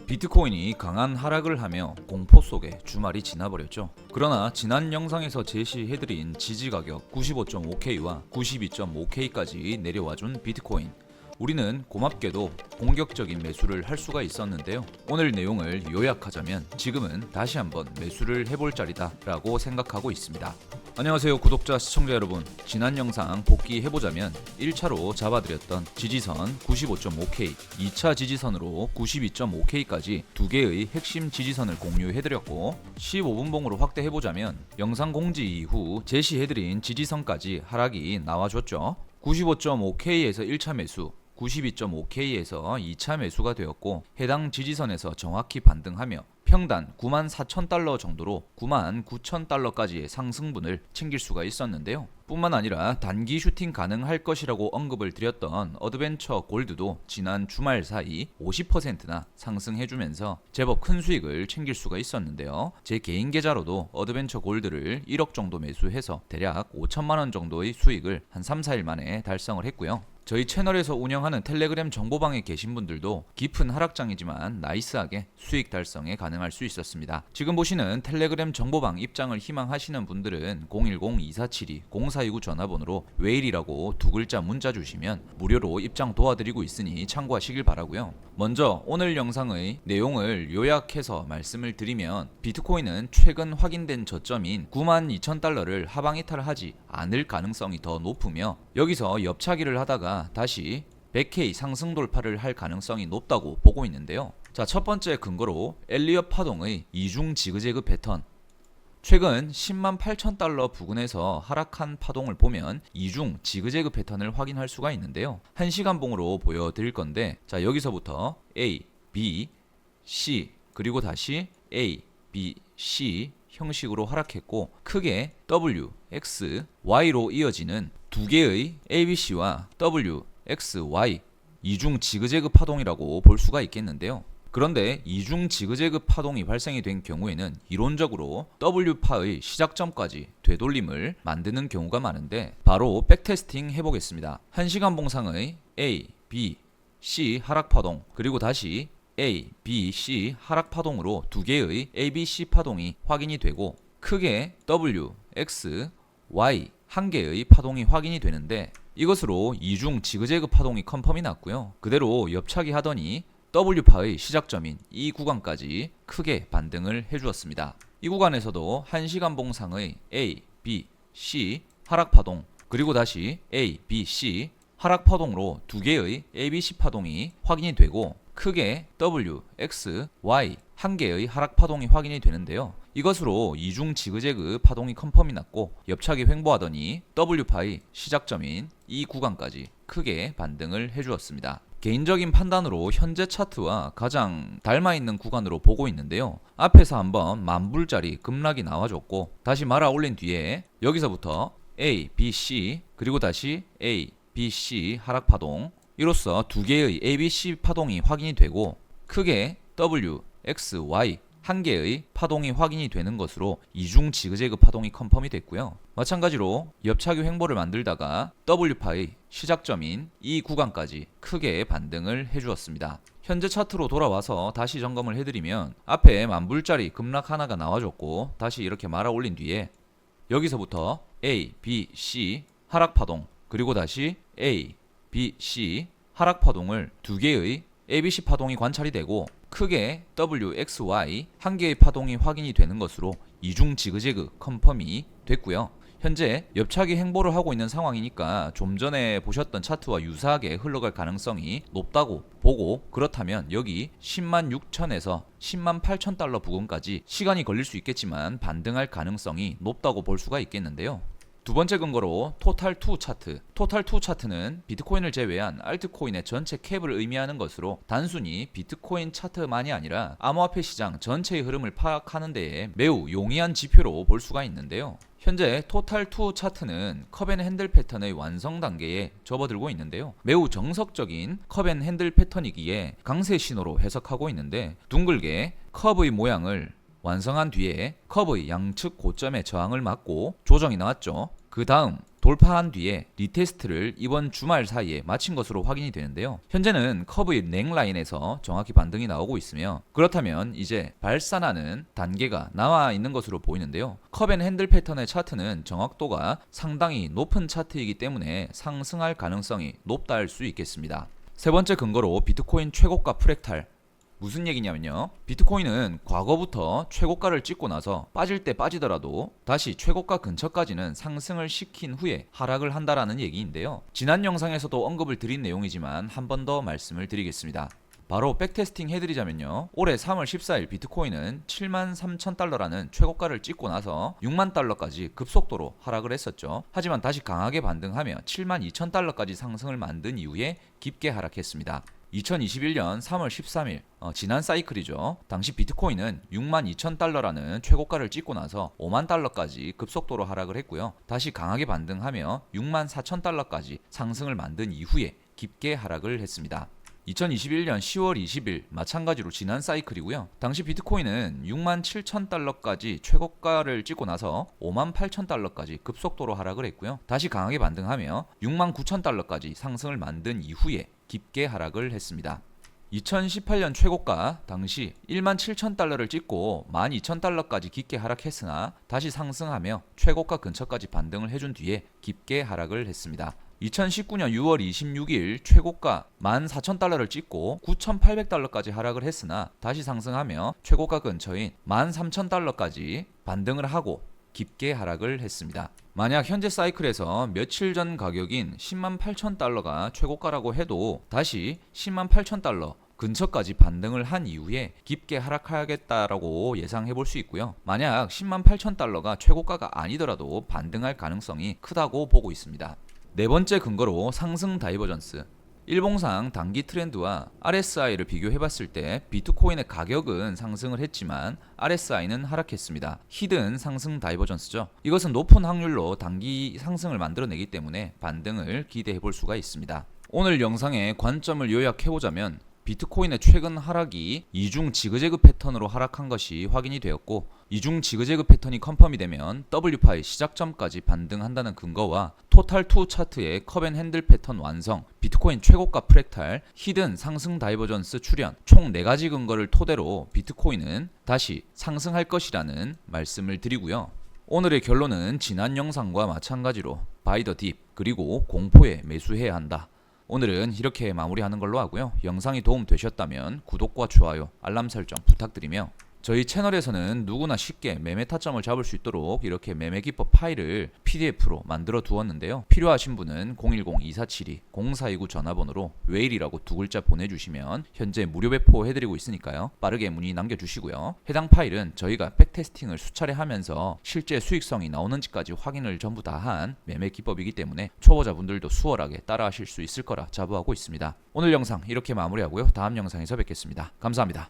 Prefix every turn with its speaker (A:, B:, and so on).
A: 비트코인이 강한 하락을 하며 공포 속에 주말이 지나버렸죠. 그러나 지난 영상에서 제시해드린 지지 가격 95.5K와 92.5K까지 내려와준 비트코인. 우리는 고맙게도 공격적인 매수를 할 수가 있었는데요. 오늘 내용을 요약하자면 지금은 다시 한번 매수를 해볼 자리다 라고 생각하고 있습니다. 안녕하세요 구독자 시청자 여러분. 지난 영상 복귀해보자면 1차로 잡아드렸던 지지선 95.5K, 2차 지지선으로 92.5K까지 두 개의 핵심 지지선을 공유해드렸고 15분봉으로 확대해보자면 영상 공지 이후 제시해드린 지지선까지 하락이 나와줬죠. 95.5K에서 1차 매수, 92.5K에서 2차 매수가 되었고 해당 지지선에서 정확히 반등하며 평단 94,000달러 정도로 99,000달러까지의 상승분을 챙길 수가 있었는데요. 뿐만 아니라 단기 슈팅 가능할 것이라고 언급을 드렸던 어드벤처 골드도 지난 주말 사이 50%나 상승해주면서 제법 큰 수익을 챙길 수가 있었는데요. 제 개인 계좌로도 어드벤처 골드를 1억 정도 매수해서 대략 5천만원 정도의 수익을 한 3-4일 만에 달성을 했고요. 저희 채널에서 운영하는 텔레그램 정보방에 계신 분들도 깊은 하락장이지만 나이스하게 수익 달성에 가능할 수 있었습니다. 지금 보시는 텔레그램 정보방 입장을 희망하시는 분들은 010-2472-0429 전화번호로 웨일이라고 두 글자 문자 주시면 무료로 입장 도와드리고 있으니 참고하시길 바라고요. 먼저 오늘 영상의 내용을 요약해서 말씀을 드리면 비트코인은 최근 확인된 저점인 92,000달러를 하방 이탈하지 않을 가능성이 더 높으며 여기서 옆차기를 하다가 다시 100K 상승 돌파를 할 가능성이 높다고 보고 있는데요. 자, 첫 번째 근거로 엘리엇 파동의 이중 지그재그 패턴. 최근 108,000달러 부근에서 하락한 파동을 보면 이중 지그재그 패턴을 확인할 수가 있는데요. 1시간 봉으로 보여드릴 건데 자, 여기서부터 A, B, C 그리고 다시 A, B, C 형식으로 하락했고 크게 W, X, Y로 이어지는 두 개의 ABC와 W, X, Y 이중 지그재그 파동이라고 볼 수가 있겠는데요. 그런데 이중 지그재그 파동이 발생이 된 경우에는 이론적으로 W파의 시작점까지 되돌림을 만드는 경우가 많은데 바로 백테스팅 해보겠습니다. 1시간 봉상의 A, B, C 하락 파동 그리고 다시 A, B, C 하락 파동으로 두 개의 A, B, C 파동이 확인이 되고 크게 W, X, Y 한 개의 파동이 확인이 되는데 이것으로 이중 지그재그 파동이 컨펌이 났고요. 그대로 옆차기 하더니 W파의 시작점인 이 구간까지 크게 반등을 해주었습니다. 이 구간에서도 1시간 봉상의 A, B, C 하락파동 그리고 다시 A, B, C 하락파동으로 두 개의 A, B, C 파동이 확인이 되고 크게 W, X, Y 한 개의 하락파동이 확인이 되는데요. 이것으로 이중 지그재그 파동이 컨펌이 났고 옆차기 횡보하더니 W파의 시작점인 이 구간까지 크게 반등을 해주었습니다. 개인적인 판단으로 현재 차트와 가장 닮아있는 구간으로 보고 있는데요. 앞에서 한번 만불짜리 급락이 나와줬고 다시 말아 올린 뒤에 여기서부터 A, B, C 그리고 다시 A, B, C 하락파동 이로써 두 개의 A, B, C 파동이 확인이 되고 크게 W, X, Y 한 개의 파동이 확인이 되는 것으로 이중 지그재그 파동이 컨펌이 됐고요. 마찬가지로 옆차기 횡보를 만들다가 W파의 시작점인 이 구간까지 크게 반등을 해주었습니다. 현재 차트로 돌아와서 다시 점검을 해드리면 앞에 만불짜리 급락 하나가 나와줬고 다시 이렇게 말아 올린 뒤에 여기서부터 A, B, C 하락파동 그리고 다시 A, B, C 하락파동을 두 개의 ABC 파동이 관찰이 되고 크게 W, X, Y 한 개의 파동이 확인이 되는 것으로 이중 지그재그 컨펌이 됐고요. 현재 옆차기 행보를 하고 있는 상황이니까 좀 전에 보셨던 차트와 유사하게 흘러갈 가능성이 높다고 보고 그렇다면 여기 106,000에서 108,000달러 부근까지 시간이 걸릴 수 있겠지만 반등할 가능성이 높다고 볼 수가 있겠는데요. 두 번째 근거로 토탈2 차트. 토탈2 차트는 비트코인을 제외한 알트코인의 전체 캡을 의미하는 것으로 단순히 비트코인 차트만이 아니라 암호화폐 시장 전체의 흐름을 파악하는 데에 매우 용이한 지표로 볼 수가 있는데요. 현재 토탈2 차트는 컵앤핸들 패턴의 완성 단계에 접어들고 있는데요. 매우 정석적인 컵앤핸들 패턴이기에 강세 신호로 해석하고 있는데 둥글게 컵의 모양을 완성한 뒤에 컵의 양측 고점에 저항을 맞고 조정이 나왔죠. 그 다음 돌파한 뒤에 리테스트를 이번 주말 사이에 마친 것으로 확인이 되는데요. 현재는 커브의 넥라인에서 정확히 반등이 나오고 있으며, 그렇다면 이제 발산하는 단계가 나와 있는 것으로 보이는데요. 컵앤핸들 패턴의 차트는 정확도가 상당히 높은 차트이기 때문에 상승할 가능성이 높다 할 수 있겠습니다. 세 번째 근거로 비트코인 최고가 프랙탈. 무슨 얘기냐면요, 비트코인은 과거부터 최고가를 찍고 나서 빠질 때 빠지더라도 다시 최고가 근처까지는 상승을 시킨 후에 하락을 한다라는 얘기인데요. 지난 영상에서도 언급을 드린 내용이지만 한 번 더 말씀을 드리겠습니다. 바로 백테스팅 해드리자면요, 올해 3월 14일 비트코인은 73,000달러라는 최고가를 찍고 나서 6만 달러까지 급속도로 하락을 했었죠. 하지만 다시 강하게 반등하며 72,000달러까지 상승을 만든 이후에 깊게 하락했습니다. 2021년 3월 13일 지난 사이클이죠. 당시 비트코인은 62,000달러라는 최고가를 찍고 나서 5만 달러까지 급속도로 하락을 했고요. 다시 강하게 반등하며 64,000달러까지 상승을 만든 이후에 깊게 하락을 했습니다. 2021년 10월 20일 마찬가지로 지난 사이클이고요. 당시 비트코인은 67,000달러까지 최고가를 찍고 나서 58,000달러까지 급속도로 하락을 했고요. 다시 강하게 반등하며 69,000달러까지 상승을 만든 이후에 깊게 하락을 했습니다. 2018년 최고가 당시 17,000달러를 찍고 12,000달러까지 깊게 하락했으나 다시 상승하며 최고가 근처까지 반등을 해준 뒤에 깊게 하락을 했습니다. 2019년 6월 26일 최고가 14,000달러를 찍고 9,800달러까지 하락을 했으나 다시 상승하며 최고가 근처인 13,000달러까지 반등을 하고 깊게 하락을 했습니다. 만약 현재 사이클에서 며칠 전 가격인 108,000달러가 최고가라고 해도 다시 108,000달러 근처까지 반등을 한 이후에 깊게 하락하겠다라고 예상해 볼 수 있고요. 만약 108,000달러가 최고가가 아니더라도 반등할 가능성이 크다고 보고 있습니다. 네 번째 근거로 상승 다이버전스. 일봉상 단기 트렌드와 RSI를 비교해봤을 때 비트코인의 가격은 상승을 했지만 RSI는 하락했습니다. 히든 상승 다이버전스죠. 이것은 높은 확률로 단기 상승을 만들어내기 때문에 반등을 기대해볼 수가 있습니다. 오늘 영상의 관점을 요약해보자면 비트코인의 최근 하락이 이중 지그재그 패턴으로 하락한 것이 확인이 되었고, 이중 지그재그 패턴이 컨펌이 되면 WPI 시작점까지 반등한다는 근거와 토탈2 차트의 컵앤핸들 패턴 완성, 비트코인 최고가 프랙탈, 히든 상승 다이버전스 출현, 총 4가지 근거를 토대로 비트코인은 다시 상승할 것이라는 말씀을 드리고요. 오늘의 결론은 지난 영상과 마찬가지로 바이 더 딥, 그리고 공포에 매수해야 한다. 오늘은 이렇게 마무리하는 걸로 하고요. 영상이 도움 되셨다면 구독과 좋아요, 알람 설정 부탁드리며, 저희 채널에서는 누구나 쉽게 매매 타점을 잡을 수 있도록 이렇게 매매 기법 파일을 PDF로 만들어 두었는데요. 필요하신 분은 010-2472-0429 전화번호로 웨일이라고 2글자 보내주시면 현재 무료 배포해드리고 있으니까요. 빠르게 문의 남겨주시고요. 해당 파일은 저희가 백테스팅을 수차례 하면서 실제 수익성이 나오는지까지 확인을 전부 다 한 매매 기법이기 때문에 초보자분들도 수월하게 따라하실 수 있을 거라 자부하고 있습니다. 오늘 영상 이렇게 마무리하고요. 다음 영상에서 뵙겠습니다. 감사합니다.